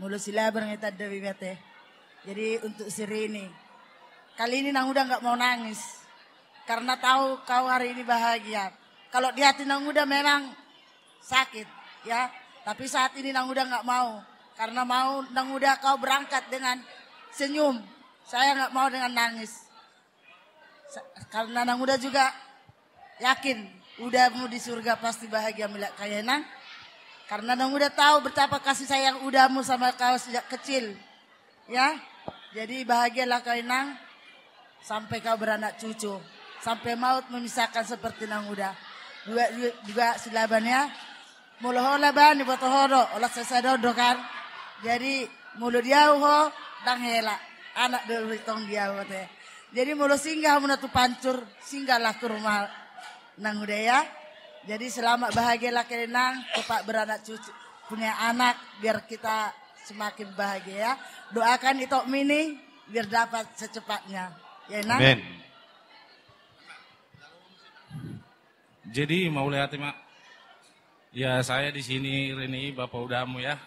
Mulu sila berangkat dari bete. Jadi untuk Sri ini, kali ini Nang Uda nggak mau nangis karena tahu kau hari ini bahagia. Kalau di hati Nang Uda memang sakit, ya. Tapi saat ini Nang Uda nggak mau karena mau Nang Uda kau berangkat dengan senyum. Saya nggak mau dengan nangis. Karena Nang Uda juga yakin Udamu di surga pasti bahagia melihat kayak Nang. Karena Nang Uda tahu betapa kasih sayang Udamu sama kau sejak kecil, ya. Jadi bahagialah kau Nang sampai kau beranak cucu. Sampai maut memisahkan seperti Nang Uda. Juga silabannya. Mulu hola bani boto horo. Olah sesadodo kan. Jadi mulu dia ho dang hela. Anak dulu tong dia bote. Jadi mulu singgah muna tu pancur. Singgahlah ke rumah Nang Uda ya. Jadi selamat bahagialah kau Nang. Cepat beranak cucu. Punya anak biar kita semakin bahagia ya. Doakan Itok Mini biar dapat secepatnya. Ya Nang. Amin. Jadi mau lihat Mak. Ya saya di sini Reni Bapak Udamu ya.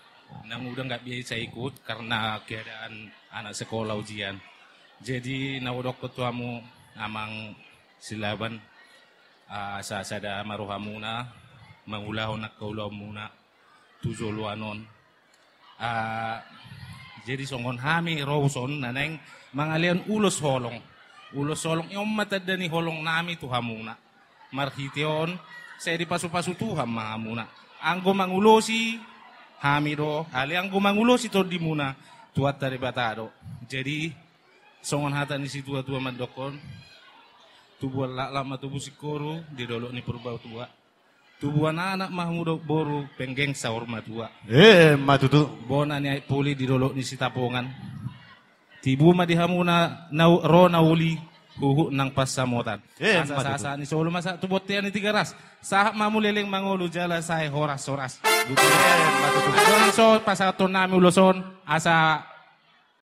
Nang udah nggak bisa ikut karena keadaan anak sekolah ujian. Jadi naudok ketuamu amang silaban sa sada maruhamuna mangulahon nak kaulamuna tujuluanon. Jadi songon hami rawson naneng mangalian ulos holong. Ulos holong yung matanda ni holong nami tuhamuna. Marhition saya dipasu-pasu Tuhan mahamuna. Anggo mangulosi hamido, ali anggo mangulosi to di muna tuat dari batado. Jadi songon hatan di situ tua mandokon. Tubuh lama tubuh sikoro di dolok ni perbau tua. Tubuh anak mahmudo boru penggeng saur matua. Matutu. Bona ni puli di dolok ni sitapongan. Tibu ma dihamuna ro nauli huhu nang pasamotan. Asa ni solo masa tubot tiyan ni tigaras. Sahak mamuleleng mangulu jala say horas-horas. Matutu. So pasaton nami uloson asa